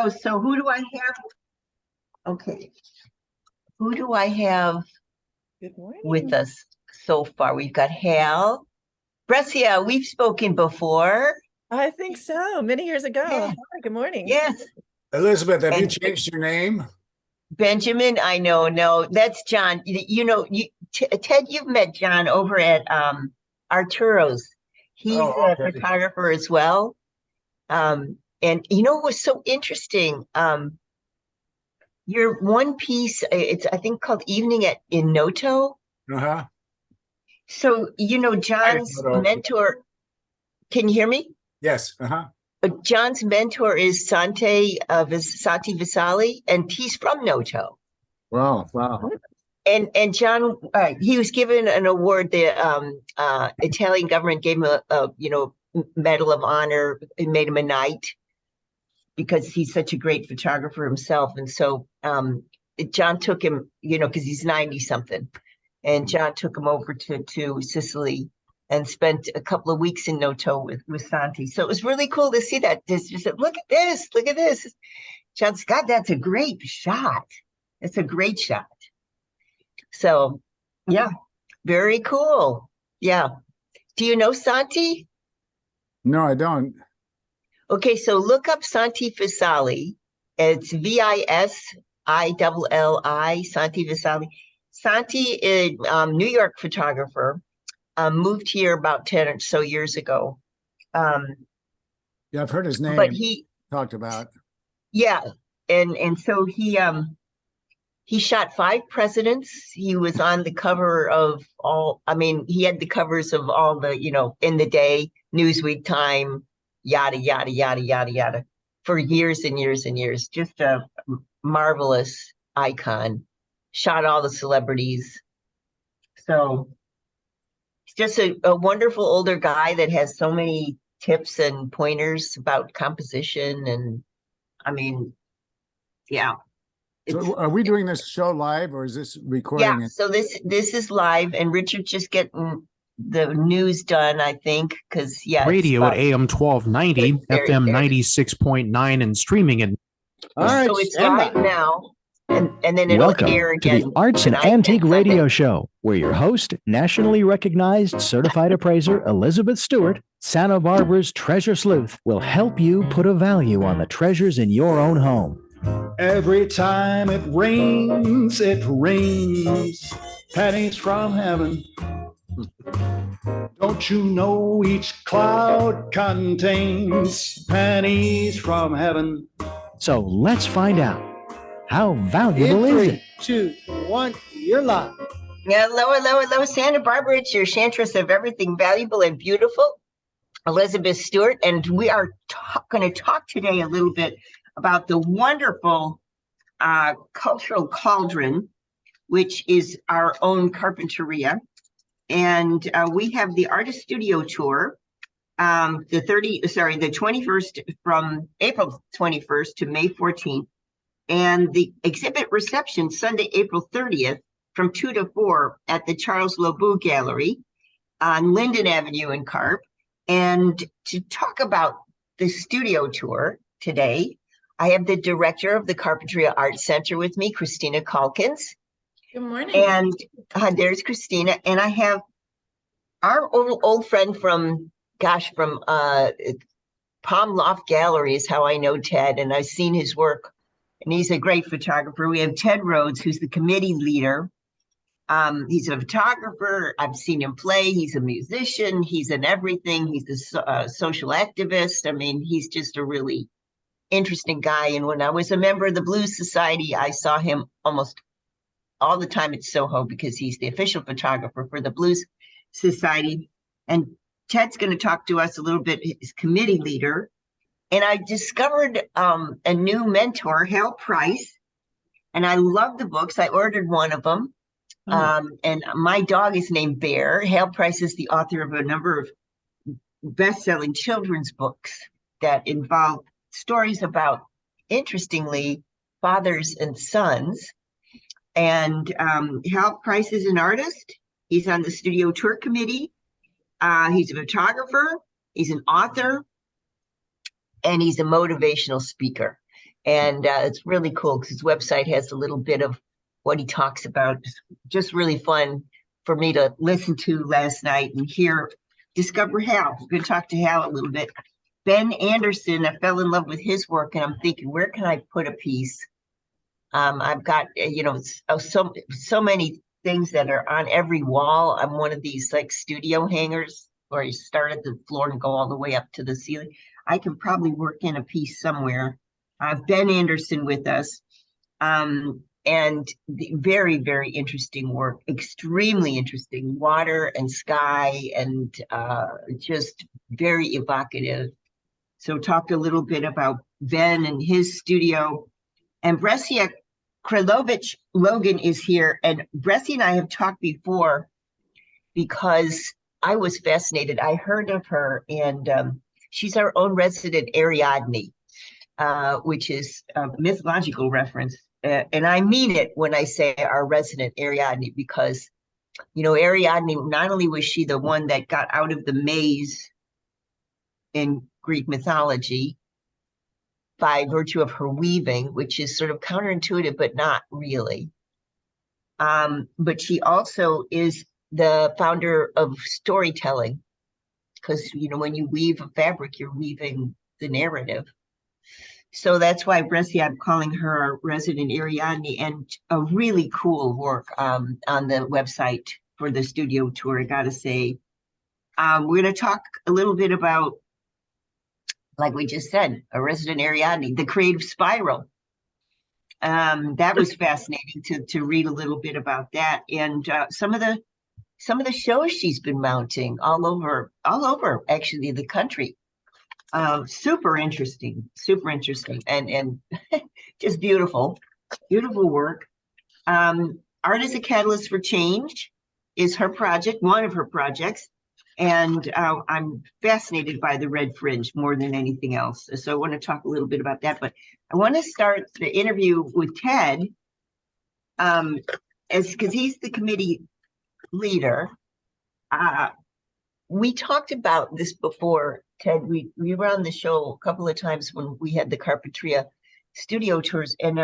Oh, so who do I have? Okay, who do I have Good with morning. us so far? We've got Hal. Brescia, we've spoken before. I think so. Many years ago. Yeah. Hi, good morning. Yes. Elizabeth, have you And changed your name? Benjamin, I know, no, that's John. Ted, you've met John over at Arturo's. He's Oh, a okay. photographer as well. And you know what was so interesting? Your one piece, it's I think called Evening at in Noto. Uh-huh. So, I didn't John's know. mentor, can you hear me? Yes. Uh-huh. John's mentor is Santi Visali, and he's from Noto. Wow. Wow. And John, he was given an award. The Italian government gave him a Medal of Honor and made him a knight because he's such a great photographer himself. And so John took him, because he's 90 something. And John took him over to Sicily and spent a couple of weeks in Noto with Santi. So it was really cool to see that. Just said, look at this, look at this. John Scott, that's a great shot. It's a great shot. So yeah, very cool. Yeah. Do you know Santi? No, I don't. Okay, so look up Santi Visali. It's Visili, Santi Visali. Santi is New York photographer, moved here about 10 or so years ago. Yeah, I've heard his name But he, talked about. yeah, and so he shot 5 presidents. He was on the cover of he had the covers of all the, in the day, Newsweek, Time, yada, yada, yada, yada, yada, for years and years and years. Just a marvelous icon. Shot all the celebrities. So he's just a wonderful older guy that has so many tips and pointers about composition. And yeah. So are we doing this show live or is this recording? Yeah, so this is live, and Richard's just getting the news done, I think, because radio at AM 1290, FM 96.9, and streaming it. All right, so it's live now, and then it'll Welcome air again to the Arts and Antique Radio Show, where your host, nationally recognized certified appraiser Elizabeth Stewart, Santa Barbara's treasure sleuth, will help you put a value on the treasures in your own home. Every time it rains, pennies from heaven. Don't you know each cloud contains pennies from heaven? So let's find out, how valuable is it? 3, 2, 1, you're live. Hello, Santa Barbara. It's your enchantress of everything valuable and beautiful, Elizabeth Stewart, and we are going to talk today a little bit about the wonderful cultural cauldron, which is our own Carpinteria. And we have the artist studio tour, the 21st, from April 21st to May 14th. And the exhibit reception Sunday, April 30th from 2 to 4 at the Charles Lobu Gallery on Linden Avenue in Carp. And to talk about the studio tour today, I have the director of the Carpinteria Art Center with me, Christina Calkins. Good morning. And there's Christina. And I have our old friend from Palm Loft Gallery is how I know Ted, and I've seen his work, and he's a great photographer. We have Ted Rhodes, who's the committee leader. He's a photographer. I've seen him play. He's a musician. He's an everything. He's a social activist. He's just a really interesting guy. And when I was a member of the Blues Society, I saw him almost all the time at Soho because he's the official photographer for the Blues Society. And Ted's going to talk to us a little bit, his committee leader. And I discovered a new mentor, Hal Price, and I love the books. I ordered one of them. And my dog is named Bear. Hal Price is the author of a number of best-selling children's books that involve stories about, interestingly, fathers and sons. And Hal Price is an artist. He's on the studio tour committee. He's a photographer. He's an author. And he's a motivational speaker. And it's really cool because his website has a little bit of what he talks about. Just really fun for me to listen to last night and discover Hal. I'm going to talk to Hal a little bit. Ben Anderson, I fell in love with his work, and I'm thinking, where can I put a piece? I've got, so many things that are on every wall. I'm one of these like studio hangers where you start at the floor and go all the way up to the ceiling. I can probably work in a piece somewhere. Ben Anderson with us. And very, very interesting work, extremely interesting, water and sky, and just very evocative. So talked a little bit about Ben and his studio. And Brescia Kralovic-Logan is here. And Brescia and I have talked before because I was fascinated. I heard of her, and she's our own resident Ariadne, which is a mythological reference. And I mean it when I say our resident Ariadne, because, Ariadne, not only was she the one that got out of the maze in Greek mythology by virtue of her weaving, which is sort of counterintuitive, but not really. But she also is the founder of storytelling, because, when you weave a fabric, you're weaving the narrative. So that's why Brescia, I'm calling her our resident Ariadne, and a really cool work on the website for the studio tour, I gotta say. We're gonna talk a little bit about, like we just said, a resident Ariadne, the creative spiral. That was fascinating to read a little bit about that, and some of the shows she's been mounting all over actually the country. Super interesting, and just beautiful work. Art as a Catalyst for Change is her project, one of her projects. And I'm fascinated by the red fringe more than anything else. So I want to talk a little bit about that, but I want to start the interview with Ted, because he's the committee leader. We talked about this before, Ted. We were on the show a couple of times when we had the Carpinteria studio tours, and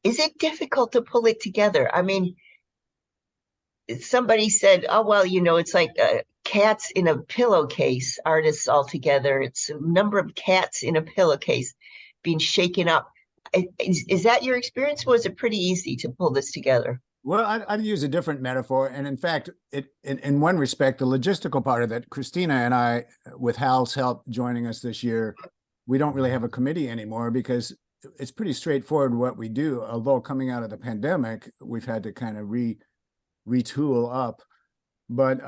is it difficult to pull it together? I mean, somebody said, oh, well, it's like cats in a pillowcase, artists all together. It's a number of cats in a pillowcase being shaken up. Is that your experience? Was it pretty easy to pull this together? Well, I'd use a different metaphor. And in fact, in one respect, the logistical part of it, Christina and I, with Hal's help joining us this year, we don't really have a committee anymore because it's pretty straightforward what we do. Although coming out of the pandemic, we've had to kind of retool up. But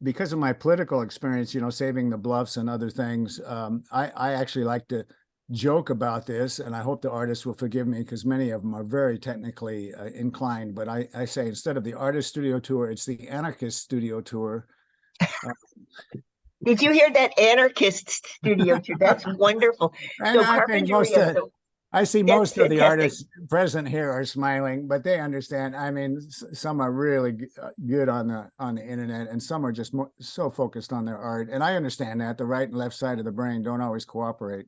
because of my political experience, saving the bluffs and other things, I actually like to joke about this, and I hope the artists will forgive me because many of them are very technically inclined. But I say, instead of the artist studio tour, it's the anarchist studio tour. Did you hear that, anarchist studio tour? That's wonderful. And So I think I see that's most of the fantastic. artists present here are smiling, but they understand. I mean, some are really good on the internet, and some are just so focused on their art. And I understand that the right and left side of the brain don't always cooperate.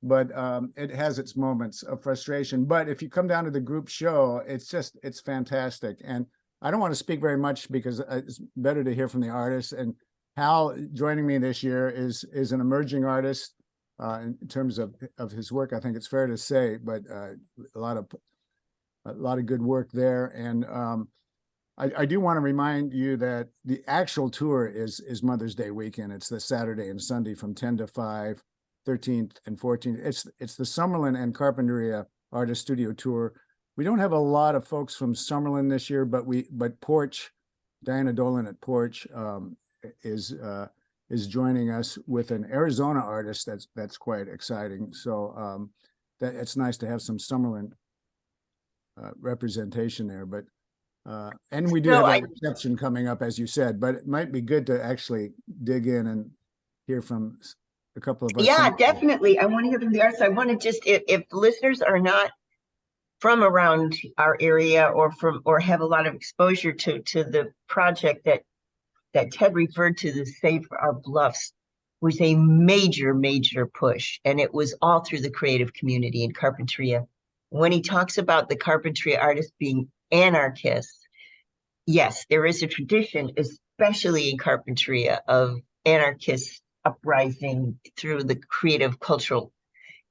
But it has its moments of frustration. But if you come down to the group show, it's fantastic. And I don't want to speak very much because it's better to hear from the artists. And Hal joining me this year is an emerging artist in terms of his work. I think it's fair to say, but a lot of good work there. And I do want to remind you that the actual tour is Mother's Day weekend. It's the Saturday and Sunday from 10 to 5. 13th and 14th. It's the Summerland and Carpinteria Artist Studio Tour. We don't have a lot of folks from Summerland this year, but Porch, Diana Dolan at Porch is joining us with an Arizona artist that's quite exciting. So that it's nice to have some Summerland representation there. But and we do have a reception coming up, as you said. But it might be good to actually dig in and hear from a couple of us. Yeah, definitely. I want to hear from the artists. I want to just, if listeners are not from around our area or have a lot of exposure to the project that Ted referred to, the Save Our Bluffs was a major, major push. And it was all through the creative community in Carpinteria. When he talks about the Carpinteria artists being anarchists, yes, there is a tradition, especially in Carpinteria, of anarchist uprising through the creative cultural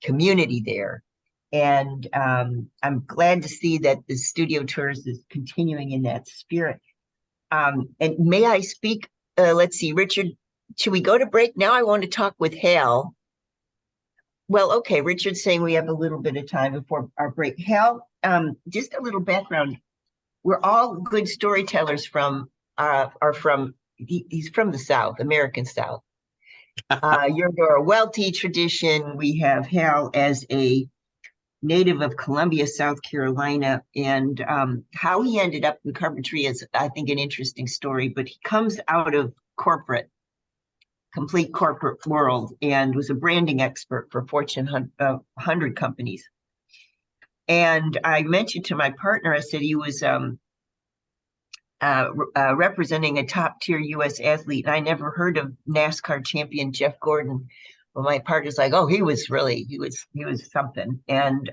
community there. And I'm glad to see that the studio tours is continuing in that spirit. And may I speak? Let's see, Richard, should we go to break now? I want to talk with Hal. Well, okay, Richard's saying we have a little bit of time before our break. Hal, just a little background. We're all good storytellers he's from the South, American South. You're a Welty tradition. We have Hal as a native of Columbia, South Carolina, and how he ended up in Carpinteria is, I think, an interesting story, but he comes out of complete corporate world, and was a branding expert for Fortune 100 companies. And I mentioned to my partner, I said he was representing a top tier U.S. athlete, and I never heard of NASCAR champion Jeff Gordon. Well, my partner's like, oh, he was something. And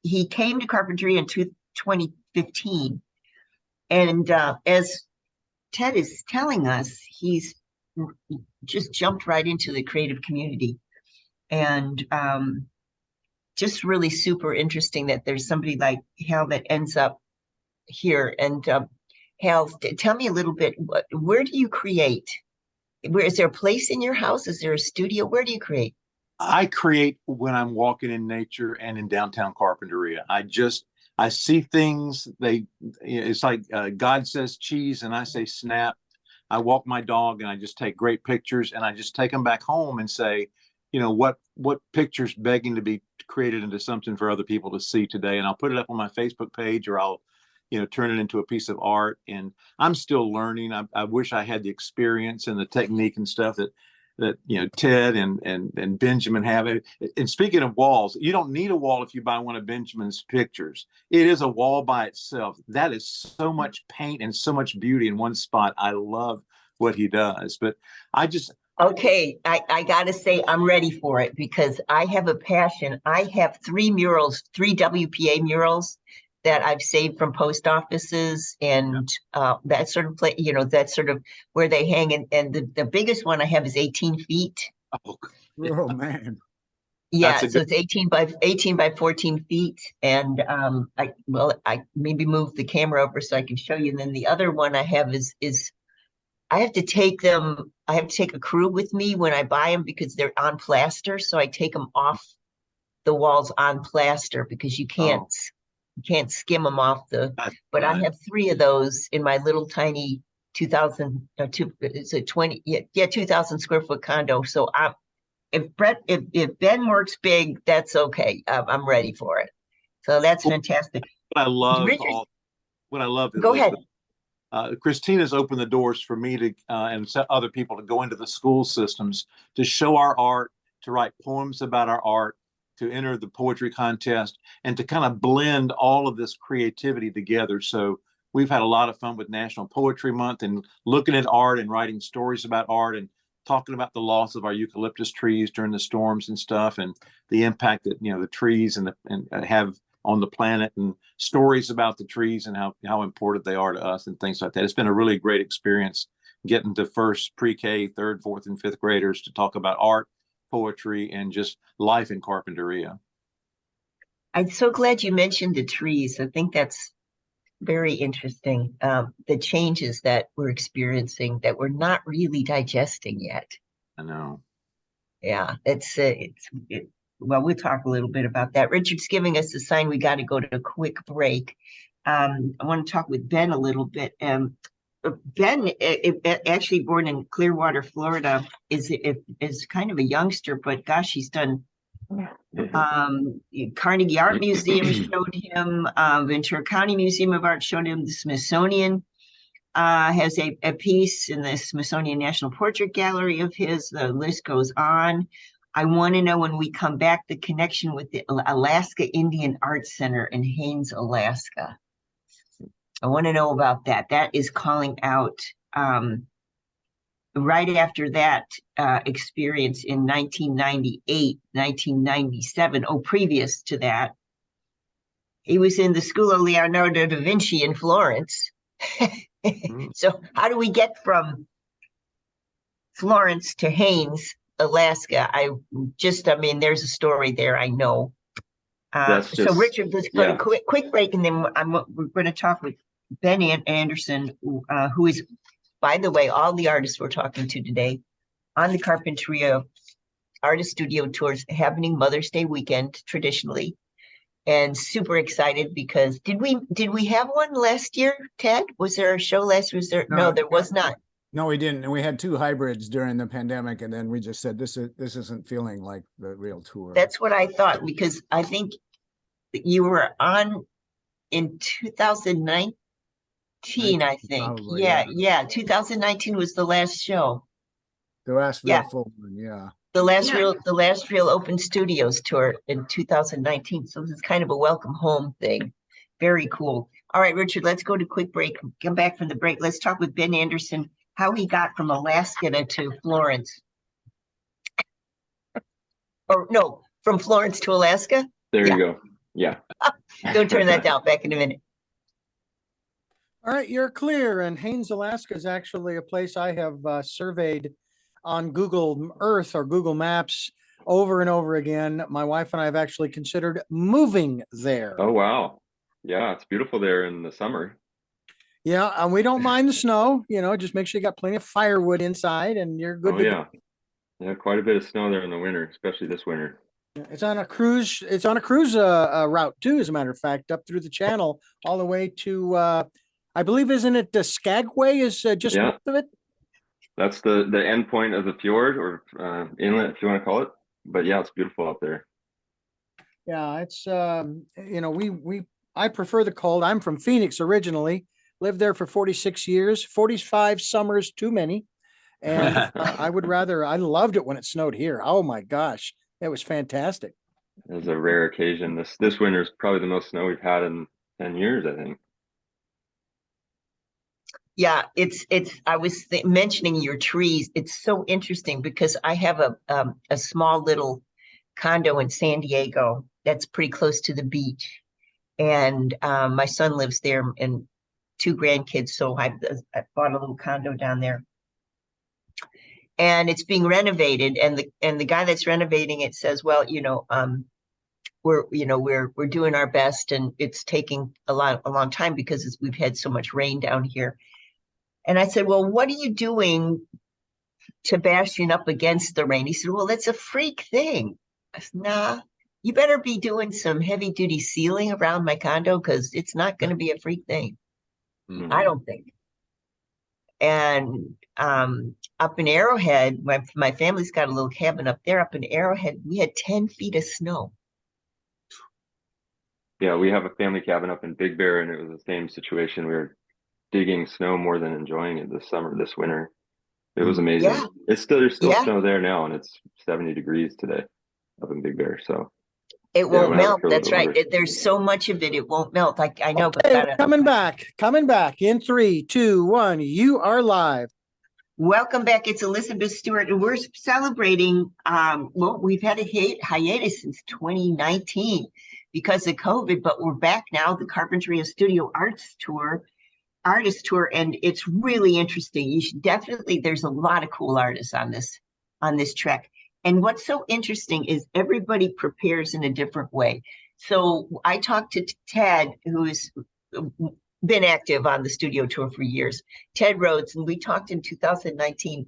he came to Carpinteria in 2015. And as Ted is telling us, he's just jumped right into the creative community. And just really super interesting that there's somebody like Hal that ends up here. And Hal, tell me a little bit, where do you create? Where is there a place in your house? Is there a studio? Where do you create? I create when I'm walking in nature and in downtown Carpinteria. I see things. It's like God says cheese and I say snap. I walk my dog and I just take great pictures, and I just take them back home and say, what picture's begging to be created into something for other people to see today. And I'll put it up on my Facebook page, or I'll turn it into a piece of art. And I'm still learning. I wish I had the experience and the technique and stuff that Ted and Benjamin have. And speaking of walls, you don't need a wall if you buy one of Benjamin's pictures. It is a wall by itself. That is so much paint and so much beauty in one spot. I love what he does. But Okay, I gotta say I'm ready for it, because I have a passion. I have 3 murals, 3 WPA murals that I've saved from post offices and that sort of place, that's sort of where they hang. And the biggest one I have is 18 feet. Oh man. Yeah, so it's 18 by 14 feet. And I maybe move the camera over so I can show you. And then the other one I have is I have to take a crew with me when I buy them, because they're on plaster. So I take them off the walls on plaster, because you can't skim them off but I have 3 of those in my little tiny 2,000 square foot condo. So if Ben works big, that's okay. I'm ready for it. So that's fantastic. What I love, Richard, go ahead. Christina's opened the doors for me to and other people to go into the school systems to show our art, to write poems about our art, to enter the poetry contest, and to kind of blend all of this creativity together. So we've had a lot of fun with National Poetry Month and looking at art and writing stories about art and talking about the loss of our eucalyptus trees during the storms and stuff, and the impact that the trees and have on the planet, and stories about the trees and how important they are to us and things like that. It's been a really great experience getting to first pre-K, 3rd, 4th, and 5th graders to talk about art, poetry, and just life in Carpinteria. I'm so glad you mentioned the trees. I think that's very interesting. The changes that we're experiencing that we're not really digesting yet. I know. Yeah, well, we'll talk a little bit about that. Richard's giving us a sign we got to go to a quick break. I want to talk with Ben a little bit. Ben, actually born in Clearwater, Florida, is kind of a youngster, but gosh, he's done Carnegie Art Museum showed him, Ventura County Museum of Art showed him, the Smithsonian has a piece in the Smithsonian National Portrait Gallery of his. The list goes on. I want to know, when we come back, the connection with the Alaska Indian Art Center in Haines, Alaska. I want to know about that. That is calling out right after that experience in 1998, 1997, previous to that, he was in the School of Leonardo da Vinci in Florence. So how do we get from Florence to Haines, Alaska? I mean, there's a story there, I know. So Richard, let's go to quick break, and then we're going to talk with Ben Anderson, who is, by the way, all the artists we're talking to today on the Carpinteria Artist Studio Tours happening Mother's Day weekend traditionally, and super excited because did we have one last year, Ted? Was there a show last? Was there? No, there was not. No, we didn't. And we had 2 hybrids during the pandemic, and then we just said this isn't feeling like the real tour. That's what I thought, because I think you were on in 2019, I think. Probably, yeah. 2019 was the last show. The last real full one, yeah. The last real Open Studios tour in 2019. So this is kind of a welcome home thing. Very cool. All right, Richard, let's go to quick break. Come back from the break. Let's talk with Ben Anderson, how he got from Alaska to Florence. Or no, from Florence to Alaska. There you go. Yeah. Don't turn that down. Back in a minute. All right, you're clear. And Haines, Alaska is actually a place I have surveyed on Google Earth or Google Maps over and over again. My wife and I have actually considered moving there. Oh, wow. Yeah, it's beautiful there in the summer. Yeah, and we don't mind the snow, just make sure you got plenty of firewood inside and you're good to go. Yeah, quite a bit of snow there in the winter, especially this winter. It's on a cruise route too, as a matter of fact, up through the channel all the way to I believe, isn't it Skagway is just north of it? That's the end point of the fjord or inlet, if you want to call it. But yeah, it's beautiful out there. Yeah, it's I prefer the cold. I'm from Phoenix originally, lived there for 46 years, 45 summers too many. And I loved it when it snowed here. Oh my gosh, it was fantastic. It was a rare occasion. This winter is probably the most snow we've had in 10 years, I think. Yeah, I was mentioning your trees. It's so interesting because I have a small little condo in San Diego that's pretty close to the beach, and my son lives there and 2 grandkids. So I bought a little condo down there, and it's being renovated. And the guy that's renovating it says, well, we're doing our best, and it's taking a long time because we've had so much rain down here. And I said, well, what are you doing to bastion up against the rain? He said, well, that's a freak thing. I said, nah, you better be doing some heavy duty sealing around my condo because it's not going to be a freak thing. Mm-hmm. I don't think. And up in Arrowhead, my family's got a little cabin up there. Up in Arrowhead, we had 10 feet of snow. Yeah, we have a family cabin up in Big Bear, and it was the same situation. We were digging snow more than enjoying it this winter. It was amazing. Yeah. There's still snow there now, and it's 70 degrees today up in Big Bear. So it won't melt. That's right. There's so much of it won't melt. I know. Okay, but coming back in 3, 2, 1. You are live. Welcome back. It's Elizabeth Stewart, and we're celebrating. We've had a hiatus since 2019 because of COVID, but we're back now. The Carpinteria Studio Artist Tour, and it's really interesting. You should definitely. There's a lot of cool artists on this trek, and what's so interesting is everybody prepares in a different way. So I talked to Ted, who's been active on the studio tour for years, Ted Rhodes, and we talked in 2019.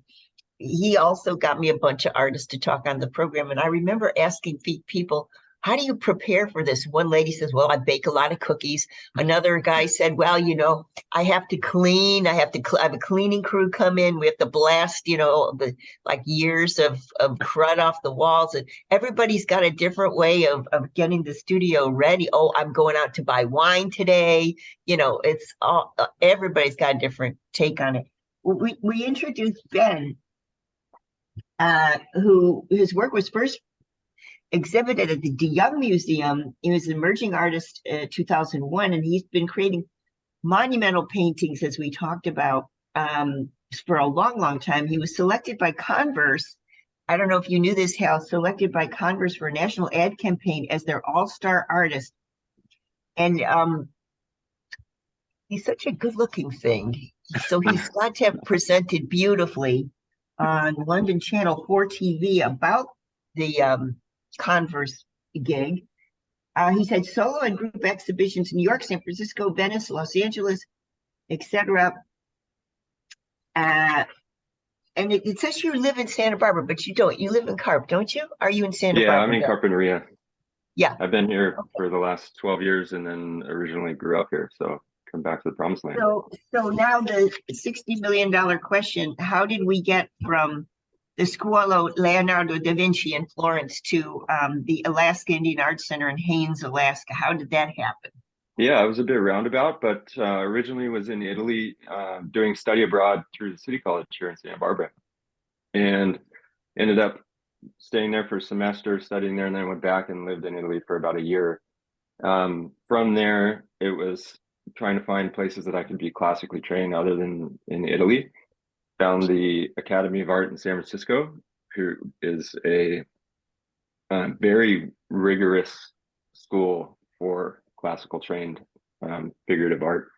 He also got me a bunch of artists to talk on the program, and I remember asking people, how do you prepare for this? One lady says, well, I bake a lot of cookies. Another guy said, well, I have to clean. I have a cleaning crew come in. We have to blast, the years of crud off the walls. And everybody's got a different way of getting the studio ready. Oh, I'm going out to buy wine today. It's all, everybody's got a different take on it. We introduced Ben, whose work was first exhibited at the DeYoung Museum. He was an emerging artist 2001, and he's been creating monumental paintings, as we talked about, for a long, long time. He was selected by Converse. I don't know if you knew this, Hal, selected by Converse for a national ad campaign as their all-star artist. And he's such a good-looking thing. So he's got to have presented beautifully on London Channel 4 TV about the Converse gig. He's had solo and group exhibitions in New York, San Francisco, Venice, Los Angeles, etc. And it says you live in Santa Barbara, but you don't. You live in Carp, don't you? Are you in Santa Barbara? Yeah, I'm in Carpinteria. Yeah. I've been here for the last 12 years and then originally grew up here. So come back to the promised land. So now the $60 million question, how did we get from the Scuola Leonardo da Vinci in Florence to the Alaska Indian Arts Center in Haines, Alaska? How did that happen? Yeah, it was a bit roundabout, but originally was in Italy doing study abroad through the City College here in Santa Barbara, and ended up staying there for a semester, studying there, and then went back and lived in Italy for about a year. From there, it was trying to find places that I could be classically trained other than in Italy. Found the Academy of Art in San Francisco, who is a very rigorous school for classical trained figurative art,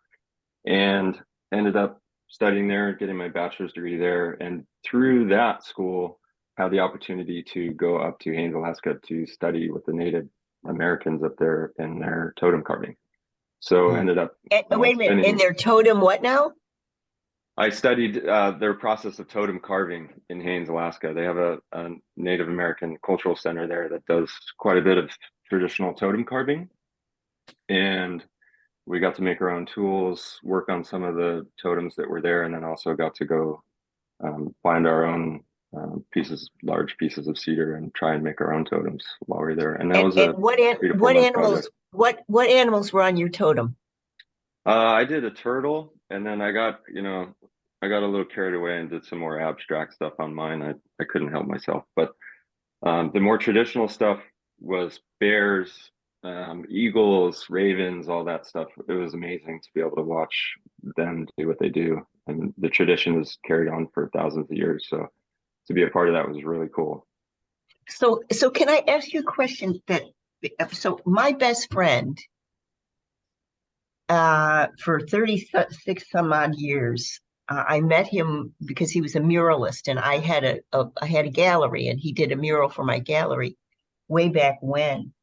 and ended up studying there, getting my bachelor's degree there, and through that school had the opportunity to go up to Haines, Alaska to study with the Native Americans up there in their totem carving. So ended up wait a minute, in their totem what now? I studied their process of totem carving in Haines, Alaska. They have a Native American cultural center there that does quite a bit of traditional totem carving. And we got to make our own tools, work on some of the totems that were there, and then also got to go find our own large pieces of cedar and try and make our own totems while we were there. And that was what animals? project. What animals were on your totem? I did a turtle, and then I got a little carried away and did some more abstract stuff on mine. I couldn't help myself, but the more traditional stuff was bears, eagles, ravens, all that stuff. It was amazing to be able to watch them do what they do, and the tradition is carried on for thousands of years. So to be a part of that was really cool. So can I ask you a question? So my best friend, for 36 some odd years, I met him because he was a muralist, and I had a gallery, and he did a mural for my gallery way back when.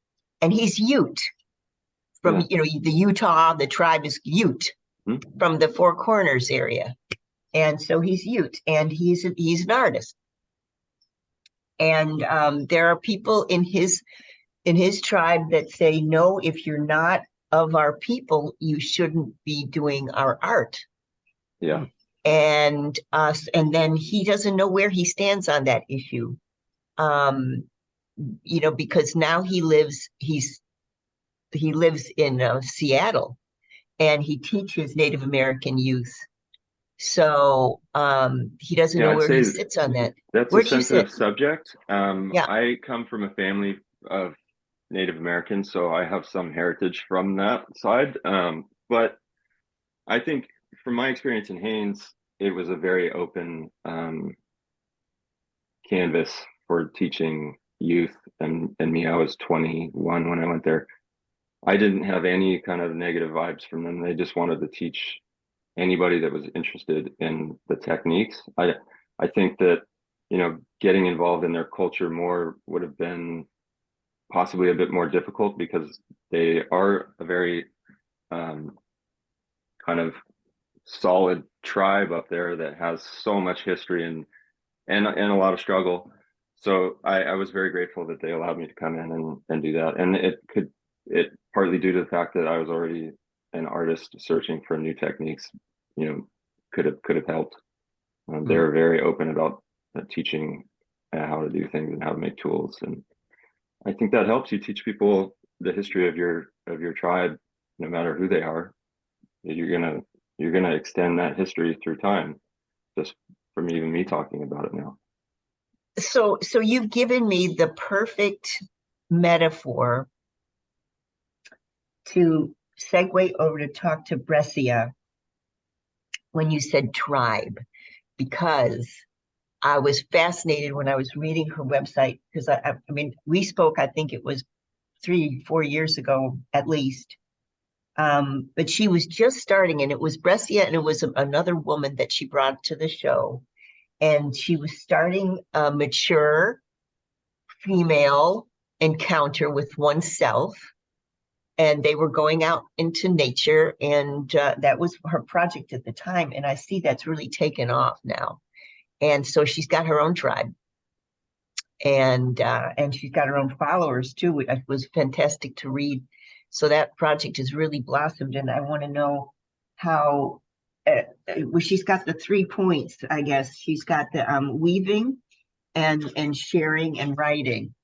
And he's Ute from the Utah. The tribe is Ute from the Four Corners area, and so he's Ute, and he's an artist. And there are people in his tribe that say, no, if you're not of our people, you shouldn't be doing our art. Yeah. And then he doesn't know where he stands on that issue. Because now he lives in Seattle, and he teaches Native American youth. So he doesn't know where he sits on that. That's where a sensitive subject. I come from a family of Native Americans, so I have some heritage from that side. But I think from my experience in Haines, it was a very open canvas for teaching youth and me. I was 21 when I went there. I didn't have any kind of negative vibes from them. They just wanted to teach anybody that was interested in the techniques. I think that, getting involved in their culture more would have been possibly a bit more difficult, because they are a very kind of solid tribe up there that has so much history and a lot of struggle. So I was very grateful that they allowed me to come in and do that. And it partly due to the fact that I was already an artist searching for new techniques, could have helped. They're very open about teaching how to do things and how to make tools. And I think that helps you teach people the history of your tribe, no matter who they are. You're gonna extend that history through time, just from even me talking about it now. So you've given me the perfect metaphor to segue over to talk to Brescia when you said tribe. because I was fascinated when I was reading her website, because I mean, we spoke, I think it was 3-4 years ago at least. But she was just starting, and it was Brescia, and it was another woman that she brought to the show. And she was starting a mature female encounter with oneself. And they were going out into nature, and that was her project at the time. And I see that's really taken off now. And so she's got her own tribe, and she's got her own followers too. It was fantastic to read. So that project has really blossomed, and I want to know how. Well, she's got the 3 points, I guess. She's got the weaving, and sharing and writing.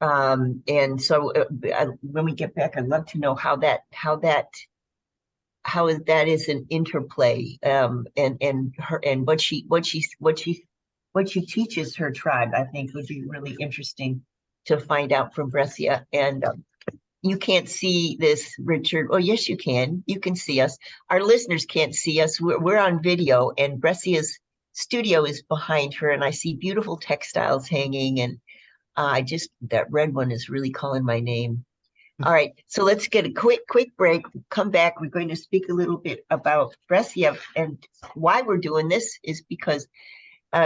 And so when we get back, I'd love to know how that is an interplay, and her, and what she teaches her tribe. I think would be really interesting to find out from Brescia. And you can't see this, Richard. Oh, yes, you can. You can see us. Our listeners can't see us. We're on video, and Brescia's studio is behind her, and I see beautiful textiles hanging, and that red one is really calling my name. All right, so let's get a quick break. Come back. We're going to speak a little bit about Brescia, and why we're doing this is because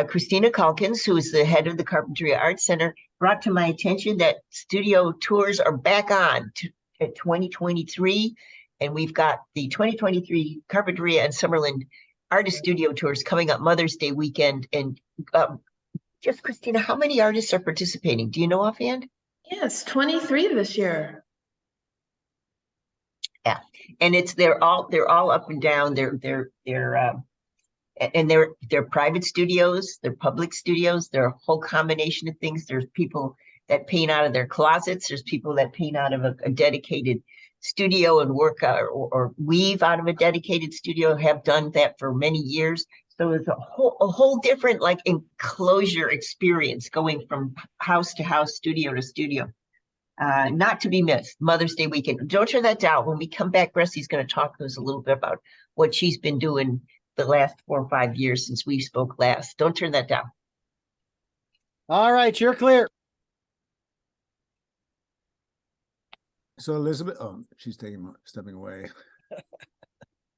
Christina Calkins, who is the head of the Carpinteria Art Center, brought to my attention that studio tours are back on at 2023, and we've got the 2023 Carpinteria and Summerland Artist Studio Tours coming up Mother's Day weekend. And just Christina, how many artists are participating? Do you know offhand? Yes, 23 this year. Yeah, and they're all up and down. They're private studios, they're public studios, they're a whole combination of things. There's people that paint out of their closets. There's people that paint out of a dedicated studio and work or weave out of a dedicated studio, have done that for many years. So it's a whole different like enclosure experience going from house to house, studio to studio. Not to be missed, Mother's Day weekend. Don't turn that down. When we come back, Brescia's going to talk to us a little bit about what she's been doing the last 4 or 5 years since we spoke last. Don't turn that down. All right, you're clear. So Elizabeth, she's stepping away.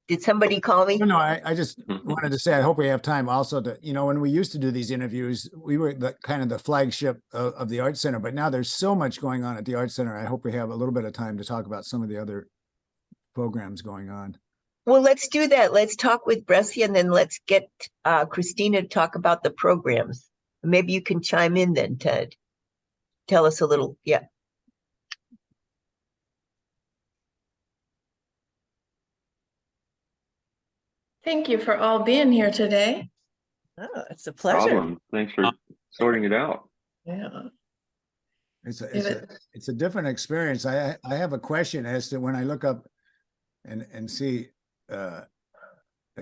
Did somebody call me? No, I just wanted to say, I hope we have time also to, when we used to do these interviews, we were the flagship of the Art Center, but now there's so much going on at the Art Center. I hope we have a little bit of time to talk about some of the other programs going on. Well, let's do that. Let's talk with Brescia, and then let's get Christina to talk about the programs. Maybe you can chime in then, Ted. Tell us a little, yeah. Thank you for all being here today. Oh, it's a pleasure. Problem. Thanks for sorting it out. Yeah. It's a different experience. I have a question as to when I look up and see, I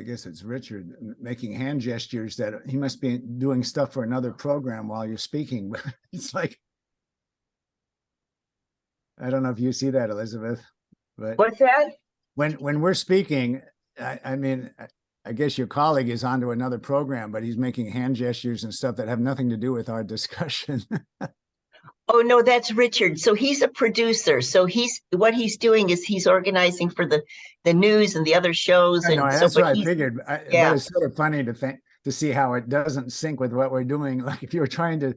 guess it's Richard making hand gestures that he must be doing stuff for another program while you're speaking. But it's like, I don't know if you see that, Elizabeth, but what's that? When we're speaking, I mean, I guess your colleague is onto another program, but he's making hand gestures and stuff that have nothing to do with our discussion. Oh, no, that's Richard. So he's a producer. So what he's doing is he's organizing for the news and the other shows. I know, and that's so, what I figured. Yeah. But it's sort of funny to see how it doesn't sync with what we're doing. Like if you were trying to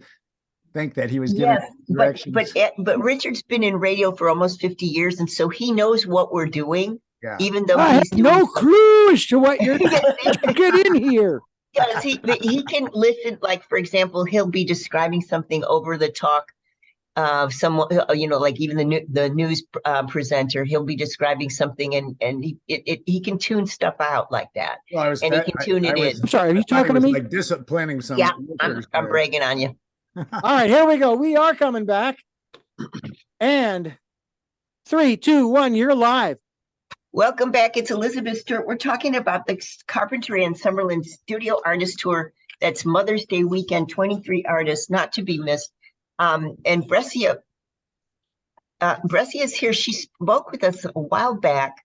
think that he was giving directions. But Richard's been in radio for almost 50 years, and so he knows what we're doing. Yeah. Even though I he's have no clue as to what you're get in here. Yes, he can listen. Like for example, he'll be describing something over the talk of someone, like even the news presenter. He'll be describing something, and he can tune stuff out like that, Well, and he can tune it in. I'm sorry, are you talking to me? Like disciplining some. Yeah, I'm bragging on you. All right, here we go. We are coming back. And 3, 2, 1, you're live. Welcome back. It's Elizabeth Stewart. We're talking about the Carpinteria and Summerland Studio Artist Tour. That's Mother's Day weekend, 23 artists, not to be missed. And Brescia is here. She spoke with us a while back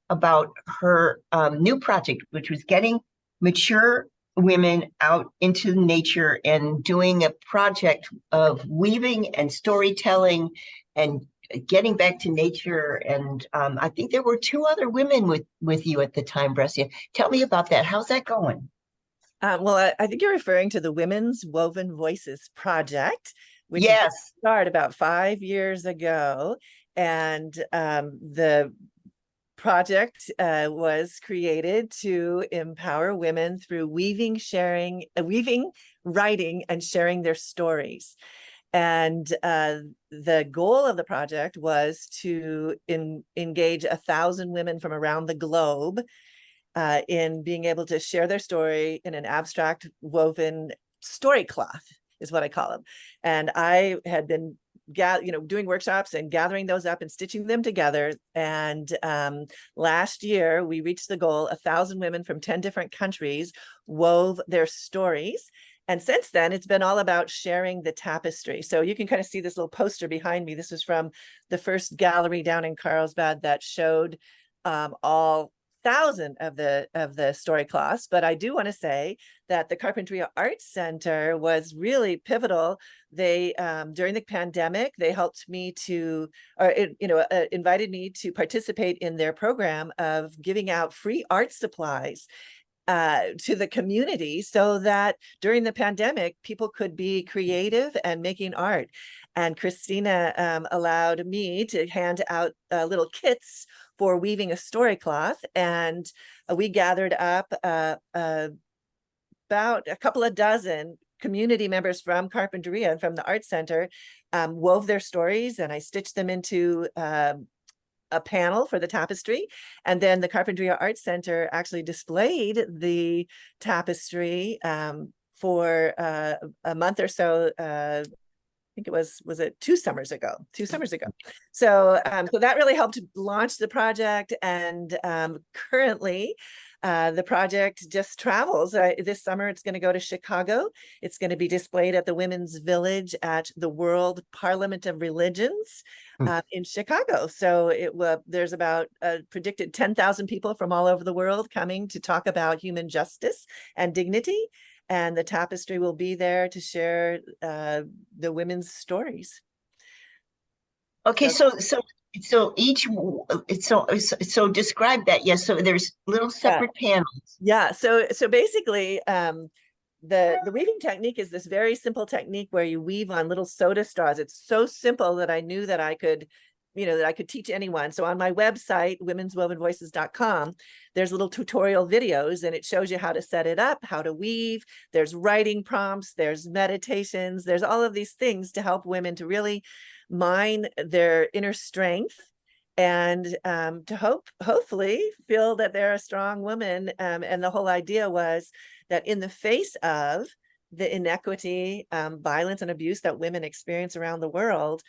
about her new project, which was getting mature women out into nature and doing a project of weaving and storytelling and getting back to nature. And I think there were 2 other women with you at the time, Brescia. Tell me about that. How's that going? Well, I think you're referring to the Women's Woven Voices Project, which Yes. started about 5 years ago. And the project was created to empower women through weaving, writing, and sharing their stories. And the goal of the project was to engage 1,000 women from around the globe in being able to share their story in an abstract woven story cloth, is what I call them. And I had been doing workshops and gathering those up and stitching them together. And last year we reached the goal. 1,000 women from 10 different countries wove their stories. And since then, it's been all about sharing the tapestry. So you can kind of see this little poster behind me. This was from the first gallery down in Carlsbad that showed all 1,000 of the story cloths. But I do want to say that the Carpinteria Arts Center was really pivotal. They during the pandemic, they helped me to, or invited me to participate in their program of giving out free art supplies to the community, so that during the pandemic, people could be creative and making art. And Christina allowed me to hand out little kits for weaving a story cloth. And we gathered up about a couple of dozen community members from Carpinteria and from the Art Center, wove their stories, and I stitched them into a panel for the tapestry. And then the Carpinteria Art Center actually displayed the tapestry for a month or so. I think it was it 2 summers ago? 2 summers ago. So so that really helped launch the project. And currently the project just travels. This summer, it's going to go to Chicago. It's going to be displayed at the Women's Village at the World Parliament of Religions in Chicago. So there's about predicted 10,000 people from all over the world coming to talk about human justice and dignity. And the tapestry will be there to share the women's stories. Okay, so each, so describe that. Yes, so there's little separate panels. Yeah, so basically, the weaving technique is this very simple technique where you weave on little soda straws. It's so simple that I knew that I could, that I could teach anyone. So on my website, womenswovenvoices.com, there's little tutorial videos, and it shows you how to set it up, how to weave. There's writing prompts, there's meditations, there's all of these things to help women to really mine their inner strength and to hopefully feel that they're a strong woman. And the whole idea was that in the face of the inequity, violence, and abuse that women experience around the world,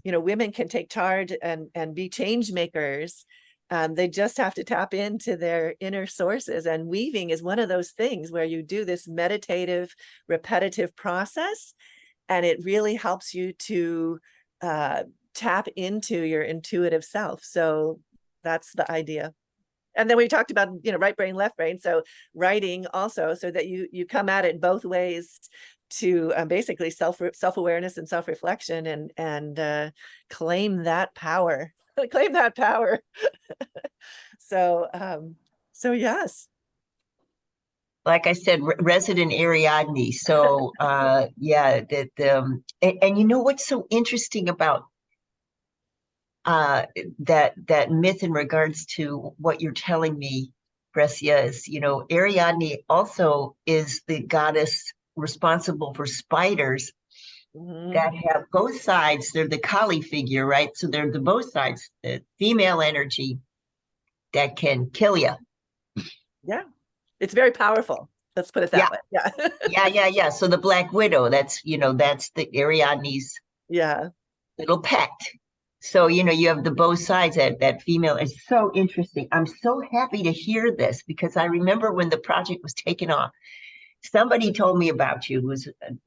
women can take charge and be change makers. They just have to tap into their inner sources. And weaving is one of those things where you do this meditative, repetitive process, and it really helps you to tap into your intuitive self. So that's the idea. And then we talked about, right brain, left brain. So writing also, so that you come at it both ways to basically self-awareness and self-reflection and claim that power. Claim that power. So yes. Like I said, resident Ariadne. So yeah, and you know what's so interesting about that myth in regards to what you're telling me, Brescia, is Ariadne also is the goddess responsible for spiders that have both sides. They're the Kali figure, right? So they're the both sides, the female energy that can kill you. Yeah, it's very powerful. Let's put it that way. Yeah. Yeah. So the Black Widow, that's the Ariadne's little pet. So, you have the both sides, that female is so interesting. I'm so happy to hear this, because I remember when the project was taken off, somebody told me about you.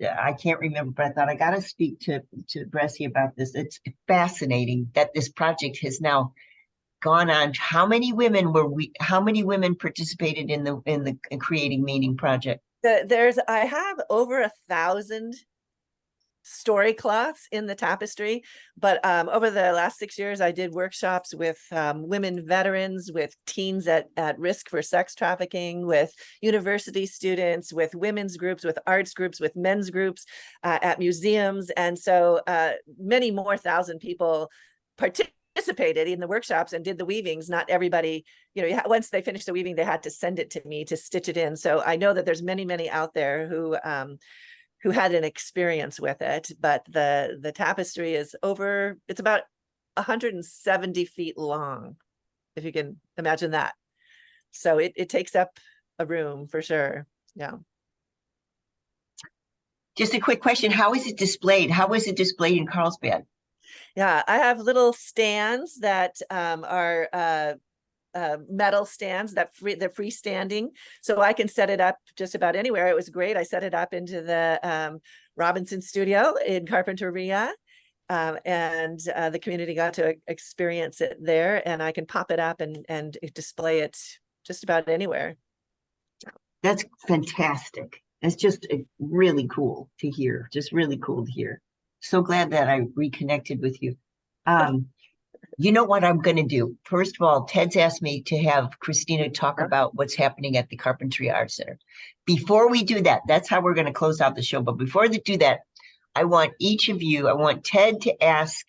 I can't remember, but I thought I got to speak to Brescia about this. It's fascinating that this project has now gone on. How many women participated in the Creating Meaning project? I have over 1,000 story cloths in the tapestry, but over the last 6 years I did workshops with women veterans, with teens at risk for sex trafficking, with university students, with women's groups, with arts groups, with men's groups, at museums, and so many more thousand people participated in the workshops and did the weavings. Not everybody, once they finished the weaving, they had to send it to me to stitch it in. So I know that there's many out there who had an experience with it, but the tapestry is it's about 170 feet long, if you can imagine that. So it takes up a room for sure. Yeah. Just a quick question. How is it displayed? How is it displayed in Carlsbad? Yeah, I have little stands that are metal stands they're freestanding, so I can set it up just about anywhere. It was great. I set it up into the Robinson studio in Carpinteria, and the community got to experience it there, and I can pop it up and display it just about anywhere. That's fantastic. It's just really cool to hear. Just really cool to hear. So glad that I reconnected with you. You know what I'm going to do? First of all, Ted's asked me to have Christina talk about what's happening at the Carpinteria Art Center. Before we do that, that's how we're going to close out the show. But before we do that, I want Ted to ask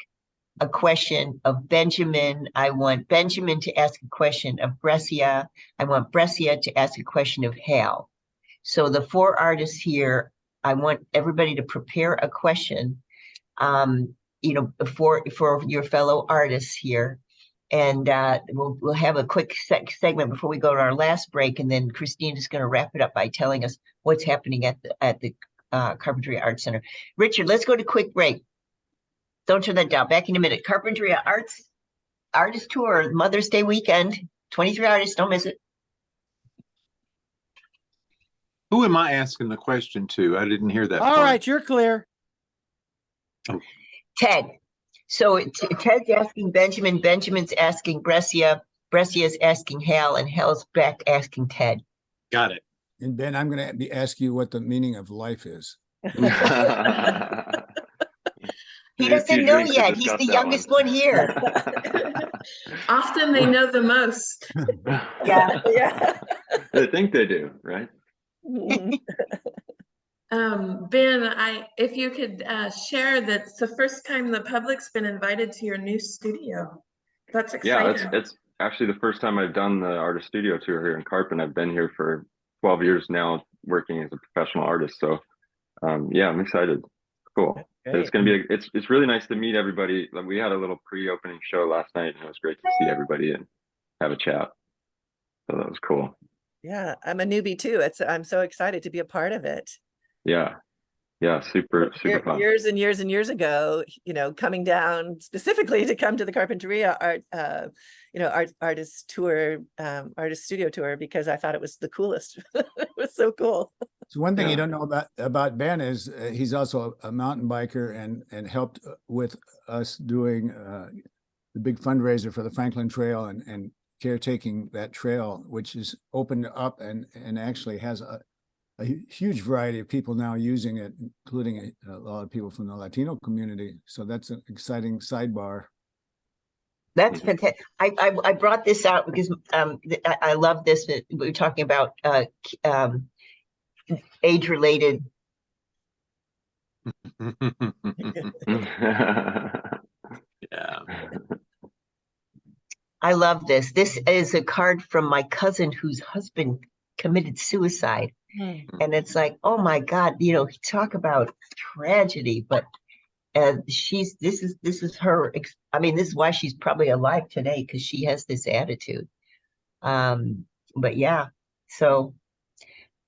a question of Benjamin. I want Benjamin to ask a question of Brescia. I want Brescia to ask a question of Hal. So the 4 artists here, I want everybody to prepare a question, for your fellow artists here. And we'll have a quick segment before we go to our last break. And then Christina's going to wrap it up by telling us what's happening at the Carpinteria Art Center. Richard, let's go to quick break. Don't turn that down. Back in a minute. Carpinteria Artist Tour, Mother's Day weekend. 23 artists. Don't miss it. Who am I asking the question to? I didn't hear that. All part. right, you're clear. Oh. Ted. So Ted's asking Benjamin. Benjamin's asking Brescia. Brescia's asking Hal, and Hal's back asking Ted. Got it. And Ben, I'm going to ask you what the meaning of life is. He doesn't know yet. He's the youngest one here. Often they know the most. Yeah. They think they do, right? Ben, if you could share that it's the first time the public's been invited to your new studio. That's exciting. Yeah, it's actually the first time I've done the artist studio tour here in Carpin. I've been here for 12 years now, working as a professional artist. So yeah, I'm excited. Cool. It's gonna be it's really nice to meet everybody. We had a little pre-opening show last night, and it was great to see everybody and have a chat. So that was cool. Yeah, I'm a newbie too. I'm so excited to be a part of it. Yeah, super fun. Years and years and years ago, coming down specifically to come to the Carpinteria artist studio tour, because I thought it was the coolest. It was so cool. So one thing you don't know about Ben is he's also a mountain biker and helped with us doing the big fundraiser for the Franklin Trail and caretaking that trail, which is opened up and actually has a huge variety of people now using it, including a lot of people from the Latino community. So that's an exciting sidebar. That's fantastic. I brought this out because I love this. We were talking about age-related. Yeah. I love this. This is a card from my cousin whose husband committed suicide. And it's like, oh my God, talk about tragedy, but this is her. I mean, this is why she's probably alive today, because she has this attitude. But yeah, so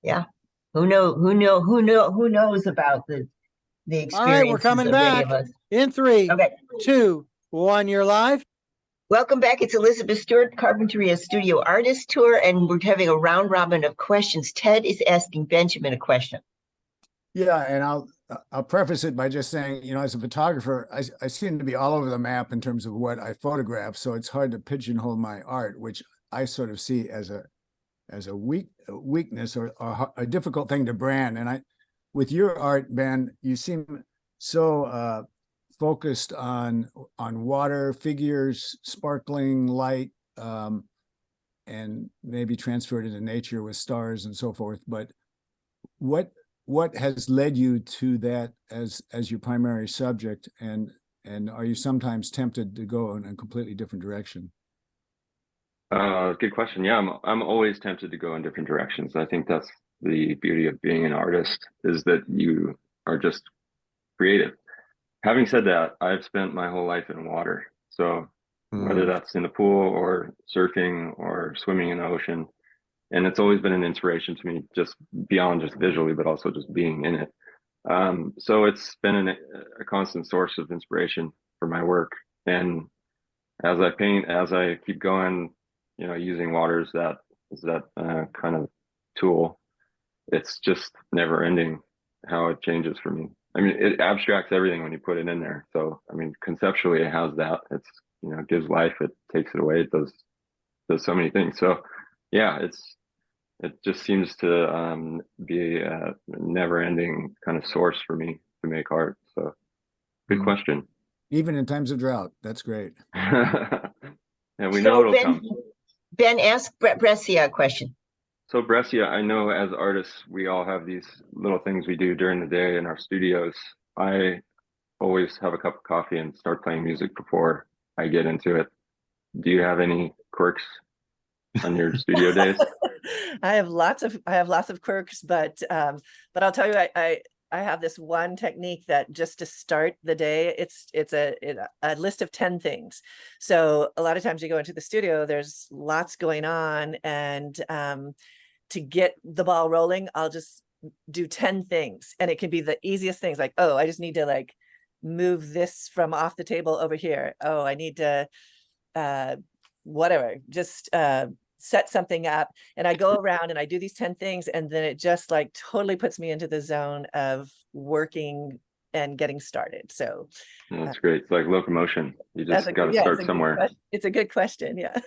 yeah, who knows about the experience. All right, we're coming back in 3, 2, 1. You're live. Welcome back. It's Elizabeth Stewart, Carpinteria Studio Artist Tour, and we're having a round robin of questions. Ted is asking Benjamin a question. Yeah, and I'll preface it by just saying, as a photographer, I seem to be all over the map in terms of what I photograph, so it's hard to pigeonhole my art, which I sort of see as a as a weakness or a difficult thing to brand. And with your art, Ben, you seem so focused on water, figures, sparkling light, and maybe transferred into nature with stars and so forth. But what has led you to that as your primary subject, and are you sometimes tempted to go in a completely different direction? Good question. Yeah, I'm always tempted to go in different directions. I think that's the beauty of being an artist, is that you are just creative. Having said that, I've spent my whole life in water. So whether that's in the pool or surfing or swimming in the ocean, and it's always been an inspiration to me, just beyond just visually, but also just being in it. So it's been a constant source of inspiration for my work. And as I paint, as I keep going, using water is that kind of tool. It's just never ending how it changes for me. I mean, it abstracts everything when you put it in there. So, I mean, conceptually, it has that. It's, it gives life. It takes it away. It does so many things. So, yeah, it just seems to be a never-ending kind of source for me to make art. So, good question. Even in times of drought, that's great. And we know it'll come. Ben, ask Brescia a question. So Brescia, I know as artists, we all have these little things we do during the day in our studios. I always have a cup of coffee and start playing music before I get into it. Do you have any quirks on your studio days? I have lots of quirks, but I'll tell you, I have this one technique that just to start the day, it's a list of 10 things. So a lot of times you go into the studio, there's lots going on, and to get the ball rolling, I'll just do 10 things, and it can be the easiest things, like, oh, I just need to like move this from off the table over here. Oh, I need to whatever, just set something up, and I go around and I do these 10 things, and then it just like totally puts me into the zone of working and getting started. So that's great. It's like locomotion. You just got to start somewhere. It's a good question. Yeah.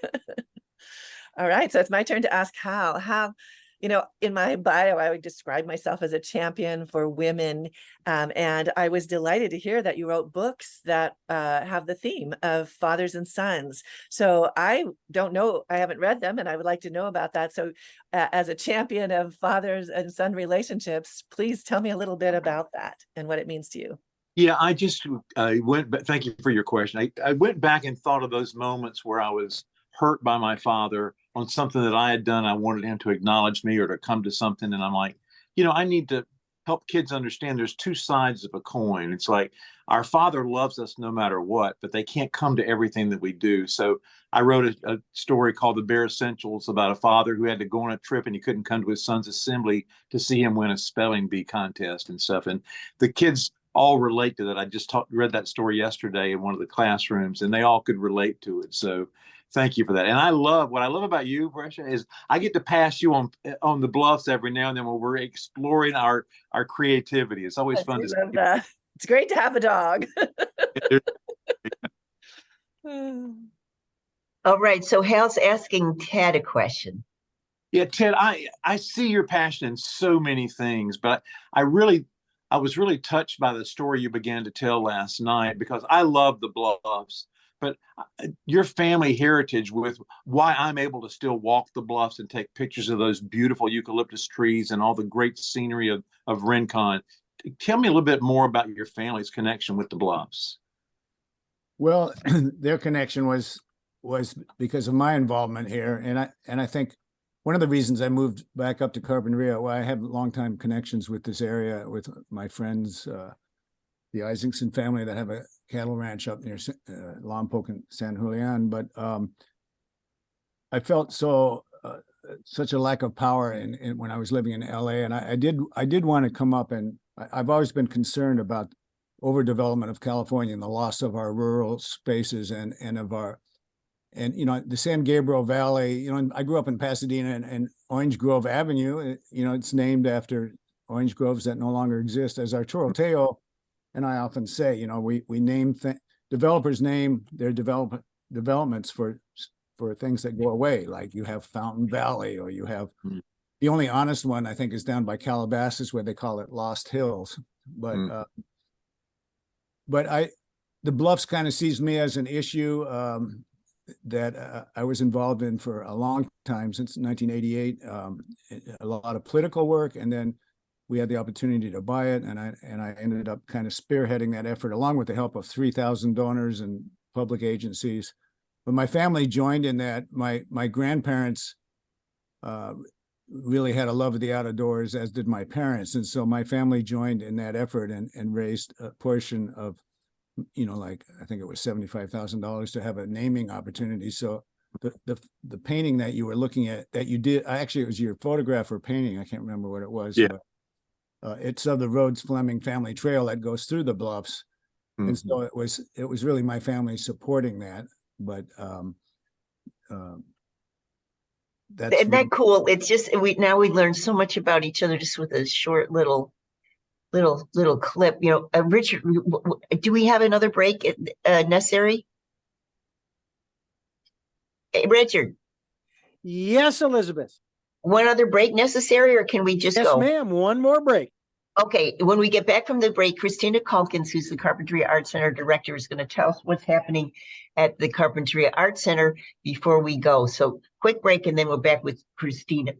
All right. So it's my turn to ask how, in my bio, I would describe myself as a champion for women. And I was delighted to hear that you wrote books that have the theme of fathers and sons. So I don't know, I haven't read them, and I would like to know about that. So as a champion of fathers and son relationships, please tell me a little bit about that and what it means to you. Yeah, I just thank you for your question. I went back and thought of those moments where I was hurt by my father on something that I had done. I wanted him to acknowledge me or to come to something. And I'm like, I need to help kids understand there's two sides of a coin. It's like our father loves us no matter what, but they can't come to everything that we do. So I wrote a story called The Bare Essentials about a father who had to go on a trip and he couldn't come to his son's assembly to see him win a spelling bee contest and stuff. And the kids all relate to that. I just read that story yesterday in one of the classrooms, and they all could relate to it. So thank you for that. And what I love about you, Brescia, is I get to pass you on the bluffs every now and then when we're exploring our creativity. It's always fun to see that. It's great to have a dog. All right. So Hal's asking Ted a question. Yeah, Ted, I see your passion in so many things, but I was really touched by the story you began to tell last night, because I love the bluffs. But your family heritage with why I'm able to still walk the bluffs and take pictures of those beautiful eucalyptus trees and all the great scenery of Rincon. Tell me a little bit more about your family's connection with the bluffs. Well, their connection was because of my involvement here. And I think one of the reasons I moved back up to Carpinteria, well, I have longtime connections with this area with my friends, the Isaacson family that have a cattle ranch up near Lompoc and San Julian. But I felt such a lack of power in when I was living in LA, and I did want to come up, and I've always been concerned about overdevelopment of California and the loss of our rural spaces and the San Gabriel Valley. I grew up in Pasadena, and Orange Grove Avenue, it's named after orange groves that no longer exist. As Arturo Teo and I often say, we name developers name their developments for for things that go away, like you have Fountain Valley, or you have the only honest one I think is down by Calabasas, where they call it Lost Hills. But the Bluffs kind of sees me as an issue that I was involved in for a long time, since 1988. A lot of political work, and then we had the opportunity to buy it, and I ended up kind of spearheading that effort, along with the help of 3,000 donors and public agencies. But my family joined in that. My grandparents really had a love of the outdoors, as did my parents, and so my family joined in that effort and raised a portion of, like I think it was $75,000 to have a naming opportunity. So the painting that you were looking at, that you did, actually it was your photograph or painting, I can't remember what it was. Yeah. But, it's of the Rhodes Fleming family trail that goes through the Bluffs. And so it was really my family supporting that. But that's Isn't that cool? It's just we learn so much about each other just with a short little clip. Richard, do we have another break necessary? Hey, Richard. Yes, Elizabeth. One other break necessary, or can we just go? Yes, ma'am. One more break. Okay, when we get back from the break, Christina Calkins, who's the Carpinteria Art Center director, is going to tell us what's happening at the Carpinteria Art Center before we go. So quick break, and then we're back with Christina.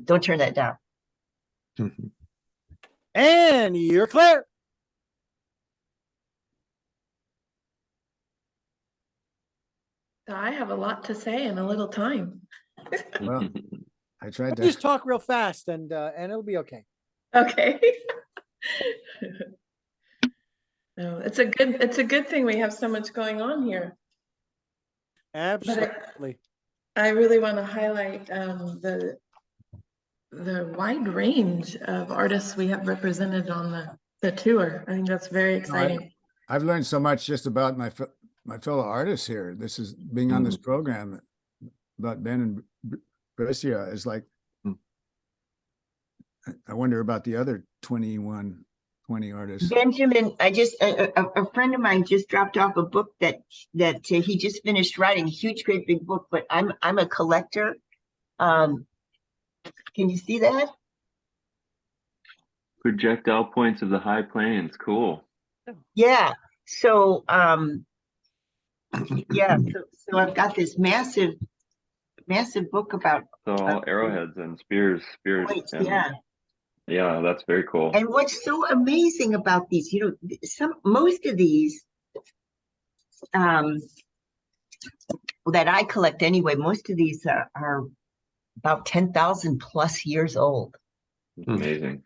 Don't turn that down. And you're clear. I have a lot to say in a little time. Well, I tried to just talk real fast, and it'll be okay. Okay. No, it's a good thing we have so much going on here. Absolutely. I really want to highlight the wide range of artists we have represented on the tour. I think that's very exciting. I've learned so much just about my fellow artists here. This is being on this program about Ben and Brescia is like, I wonder about the other 20 artists. Benjamin, a friend of mine just dropped off a book that he just finished writing, a huge, great big book, but I'm a collector. Can you see that? Projectile points of the high plains. Cool. Yeah. So, yeah. So I've got this massive book about. So all arrowheads and spears. Points, and, yeah. Yeah, that's very cool. And what's so amazing about these, most of these that I collect anyway, most of these are about 10,000 plus years old. Amazing.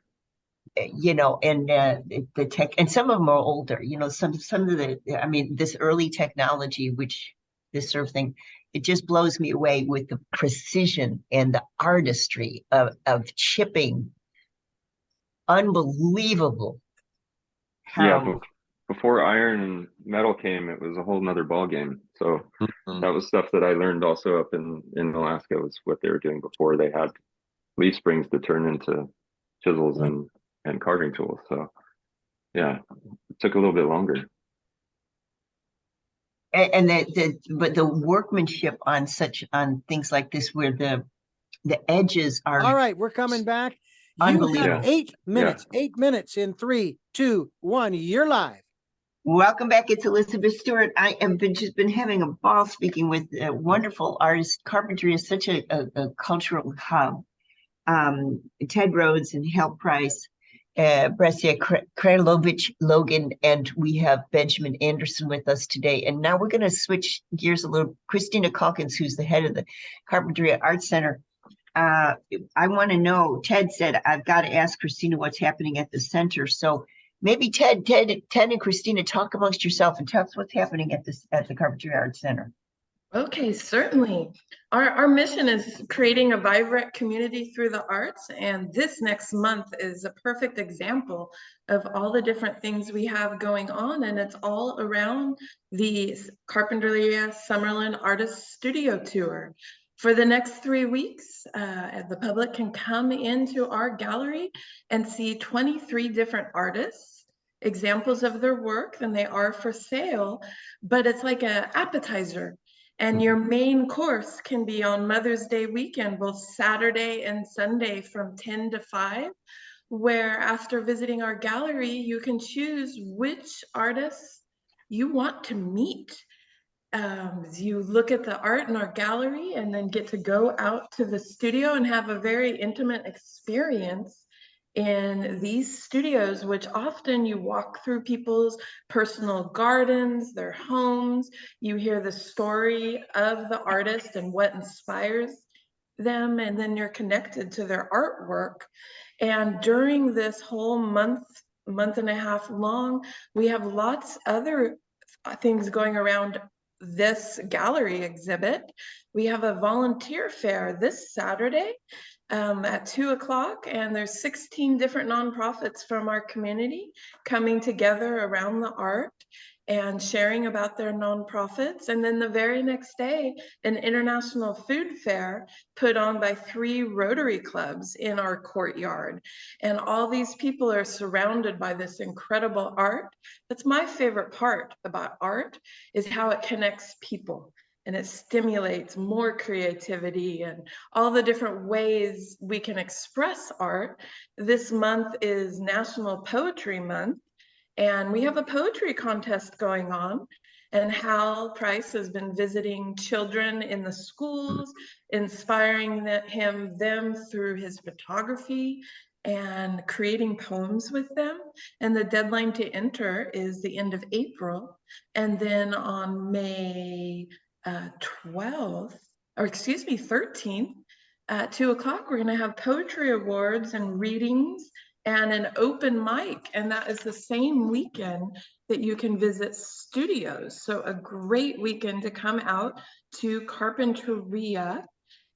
And the tech, and some of them are older, some of this early technology, this sort of thing, it just blows me away with the precision and the artistry of chipping. Unbelievable. Yeah, before iron and metal came, it was a whole nother ball game. So that was stuff that I learned also up in Alaska, was what they were doing before they had leaf springs to turn into chisels and carving tools. So yeah, it took a little bit longer. And but the workmanship on things like this, where the edges are. All right, we're coming back. You have 8 minutes. 8 minutes in 3, 2, 1. You're live. Welcome back. It's Elizabeth Stewart. I have just been having a ball speaking with wonderful artists. Carpinteria is such a cultural hub. Ted Rhodes and Hal Price, Brescia, Kralovic-Logan, and we have Benjamin Anderson with us today. And now we're going to switch gears a little. Christina Calkins, who's the head of the Carpinteria Art Center. I want to know, Ted said, I've got to ask Christina what's happening at the center. So maybe Ted and Christina, talk amongst yourself and tell us what's happening at the Carpinteria Art Center. Okay, certainly. Our mission is creating a vibrant community through the arts, and this next month is a perfect example of all the different things we have going on, and it's all around the Carpinteria Summerland Artist Studio Tour. For the next 3 weeks, the public can come into our gallery and see 23 different artists, examples of their work, and they are for sale, but it's like an appetizer. And your main course can be on Mother's Day weekend, both Saturday and Sunday from 10 to 5, where after visiting our gallery, you can choose which artists you want to meet. You look at the art in our gallery and then get to go out to the studio and have a very intimate experience in these studios, which often you walk through people's personal gardens, their homes, you hear the story of the artist and what inspires them, and then you're connected to their artwork. And during this whole month and a half long, we have lots other things going around this gallery exhibit. We have a volunteer fair this Saturday at 2 o'clock, and there's 16 different nonprofits from our community coming together around the art and sharing about their nonprofits. And then the very next day, an international food fair put on by 3 Rotary clubs in our courtyard. And all these people are surrounded by this incredible art. That's my favorite part about art, is how it connects people. And it stimulates more creativity and all the different ways we can express art. This month is National Poetry Month, and we have a poetry contest going on. And Hal Price has been visiting children in the schools, inspiring them through his photography and creating poems with them. And the deadline to enter is the end of April. And then on May 13th, at 2 o'clock, we're going to have poetry awards and readings and an open mic. And that is the same weekend that you can visit studios. So a great weekend to come out to Carpinteria.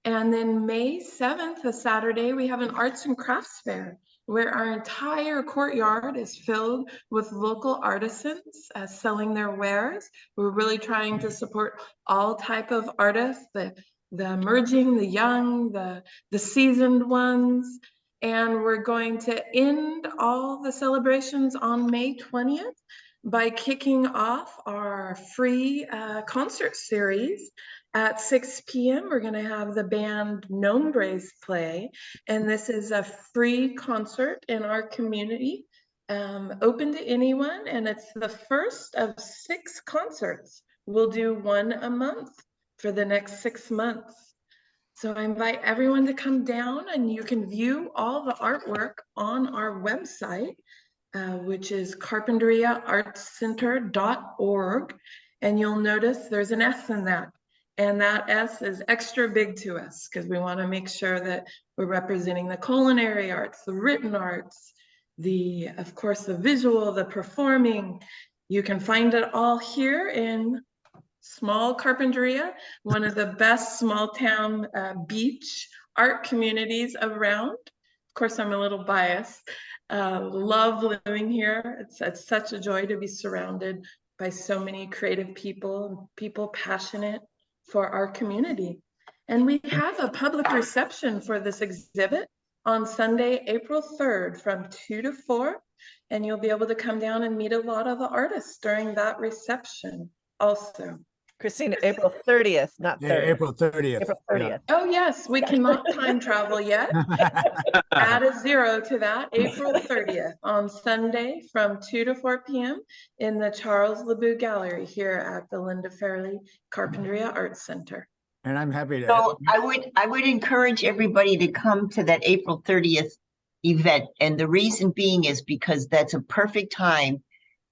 And then May 7th, a Saturday, we have an arts and crafts fair where our entire courtyard is filled with local artisans selling their wares. We're really trying to support all type of artists, the emerging, the young, the seasoned ones. And we're going to end all the celebrations on May 20th by kicking off our free concert series. At 6 p.m., we're going to have the band Nombres play, and this is a free concert in our community, open to anyone, and it's the first of 6 concerts. We'll do 1 a month for the next 6 months. So I invite everyone to come down, and you can view all the artwork on our website, which is carpinteriaartscenter.org, and you'll notice there's an S in that. And that S is extra big to us because we want to make sure that we're representing the culinary arts, the written arts, of course, the visual, the performing. You can find it all here in small Carpinteria, one of the best small town beach art communities around. Of course, I'm a little biased. Love living here. It's such a joy to be surrounded by so many creative people passionate for our community. And we have a public reception for this exhibit on Sunday, April 3rd from 2 to 4. And you'll be able to come down and meet a lot of the artists during that reception also. Christina, April 30th, not 3rd. April 30th. April 30th. Yeah. Oh yes, we cannot time travel yet. Add a 0 to that. April 30th on Sunday from 2 to 4 p.m. in the Charles LeBoux Gallery here at the Linda Fairley Carpinteria Arts Center. And I'm happy to. So I would encourage everybody to come to that April 30th event. And the reason being is because that's a perfect time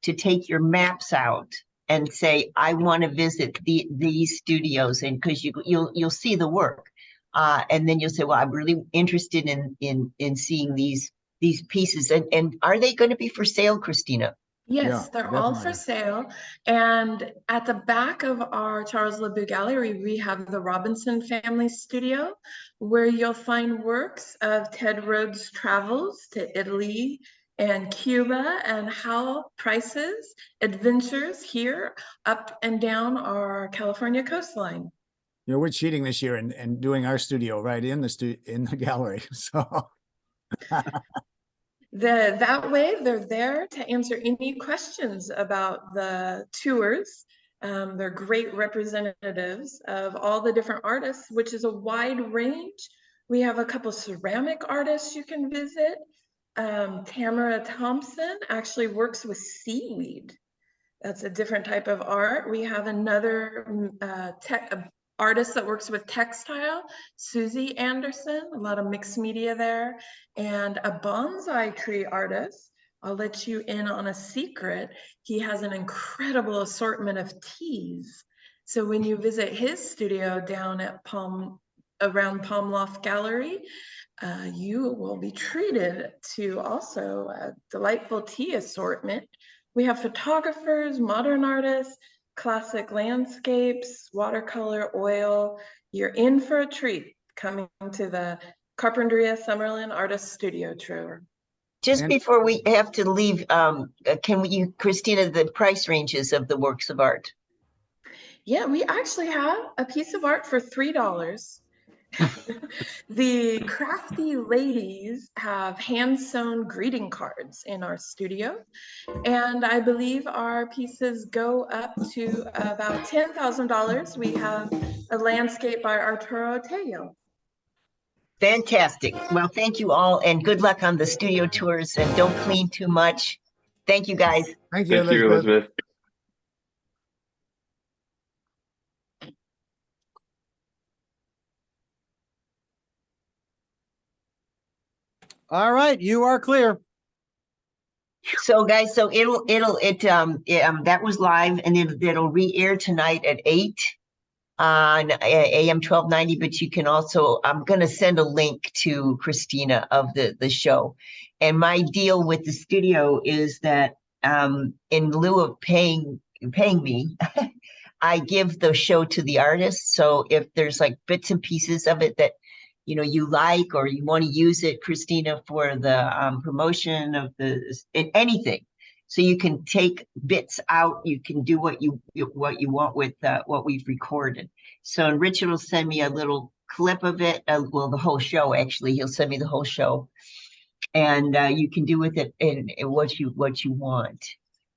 to take your maps out and say, I want to visit these studios, and because you'll see the work, and then you'll say, well, I'm really interested in seeing these pieces. And are they going to be for sale, Christina? Yes, Yeah, they're all for sale. And at the back of our Charles LeBoux Gallery, we have the Robinson Family Studio, where you'll find works of Ted Rhodes' travels to Italy and Cuba, and Hal Price's adventures here up and down our California coastline. You know, we're cheating this year and doing our studio right in the gallery. So that way they're there to answer any questions about the tours. They're great representatives of all the different artists, which is a wide range. We have a couple ceramic artists you can visit. Tamara Thompson actually works with seaweed. That's a different type of art. We have another artist that works with textile, Susie Anderson, a lot of mixed media there, and a bonsai tree artist. I'll let you in on a secret. He has an incredible assortment of teas. So when you visit his studio down at around Palm Loft Gallery, you will be treated to also a delightful tea assortment. We have photographers, modern artists, classic landscapes, watercolor, oil. You're in for a treat coming to the Carpinteria Summerland Artist Studio Tour. Just before we have to leave, can you, Christina, the price ranges of the works of art? Yeah, we actually have a piece of art for $3. The crafty ladies have hand-sewn greeting cards in our studio, and I believe our pieces go up to about $10,000. We have a landscape by Arturo Tello. Fantastic. Well, thank you all, and good luck on the studio tours, and don't clean too much. Thank you, guys. Thank you, Thank you, Elizabeth. All right, you are clear. So guys, so that was live, and it'll re-air tonight at 8 on AM 1290, but you can also, I'm going to send a link to Christina of the show. And my deal with the studio is that in lieu of paying me, I give the show to the artist. So if there's like bits and pieces of it that you like, or you want to use it, Christina, for the promotion of anything. So you can take bits out. You can do what you want with what we've recorded. So Richard will send me a little clip of it. Well, the whole show, actually. He'll send me the whole show, and you can do with it in what you want.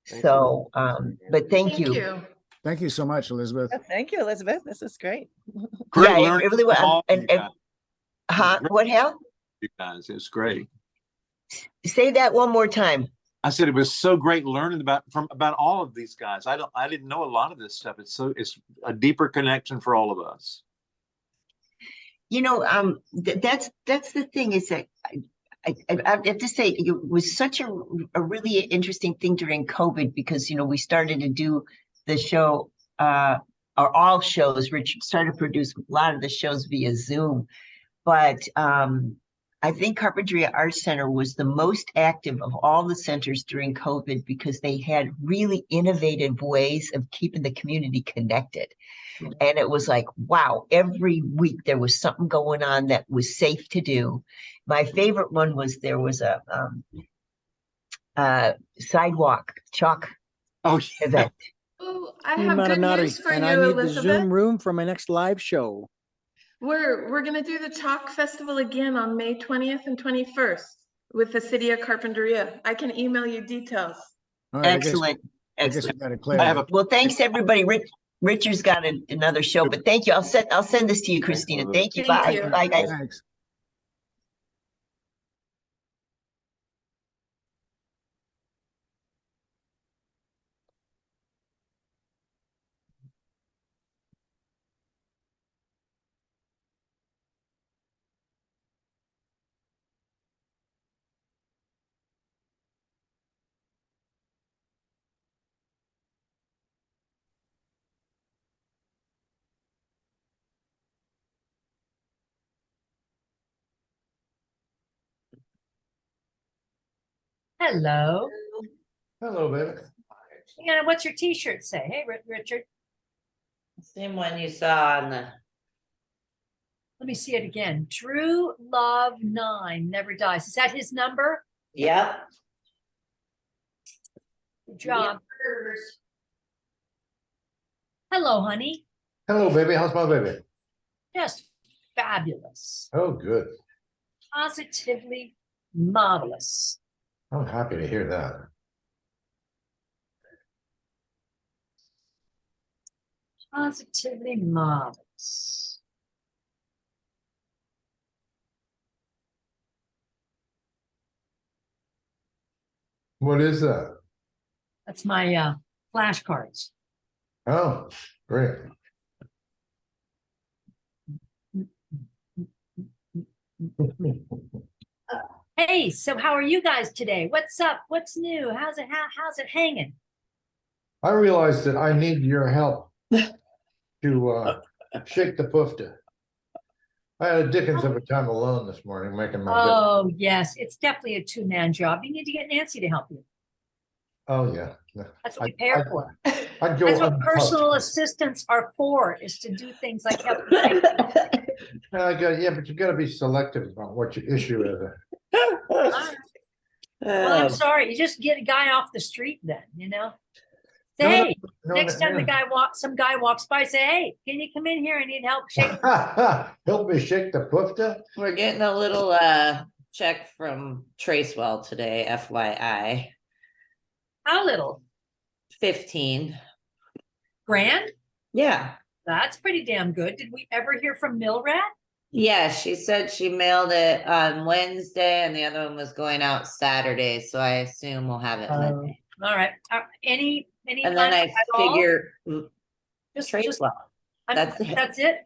So, but thank you. Thank you so much, Elizabeth. Thank you, Elizabeth. This is great. Great Yeah, learning it really was. What hell? You guys, it's great. Say that one more time. I said it was so great learning about all of these guys. I didn't know a lot of this stuff. It's a deeper connection for all of us. That's the thing, is that I have to say it was such a really interesting thing during COVID, because we started to do the show or all shows. Richard started to produce a lot of the shows via Zoom. But I think Carpinteria Art Center was the most active of all the centers during COVID, because they had really innovative ways of keeping the community connected. And it was like, wow, every week there was something going on that was safe to do. My favorite one was there was a sidewalk chalk event. Oh, I have good news for you, I need Elizabeth. the Zoom room for my next live show. We're gonna do the Chalk Festival again on May 20th and 21st with the city of Carpinteria. I can email you details. All right, Excellent. I guess we got it clear. Well, thanks everybody. Richard's got another show, but thank you. I'll send this to you, Christina. Thank you. Thank Bye. you. Bye, guys. Thanks. Hello. Hello, baby. Anna, what's your t-shirt say? Hey, Richard. Same one you saw on the. Let me see it again. True Love 9 Never Dies. Is that his number? Yep. Good job. Hello, honey. Hello, baby. How's my baby? Just fabulous. Oh, good. Positively marvelous. I'm happy to hear that. Positively marvelous. What is that? That's my flashcards. Oh, great. Hey, so how are you guys today? What's up? What's new? How's it hanging? I realized that I need your help to shake the poofta. I had a dickens of a time alone this morning making my bed. Oh, yes, it's definitely a two-man job. You need to get Nancy to help you. Oh, yeah. That's what we pay her for. I'd go That's what unpuffed. personal assistants are for, is to do things like help you. Yeah, but you gotta be selective about what your issue is. Well, I'm sorry, you just get a guy off the street then, you know? Say, No, hey, no, next time no. some guy walks by, say, hey, can you come in here? I need help shaking. Help me shake the poofta? We're getting a little check from Tracewell today, FYI. How little? 15 grand? Yeah. That's pretty damn good. Did we ever hear from Millrat? Yeah, she said she mailed it on Wednesday and the other one was going out Saturday, so I assume we'll have it Monday. All right. Any And then I at all? figure Just Tracewell. that's it.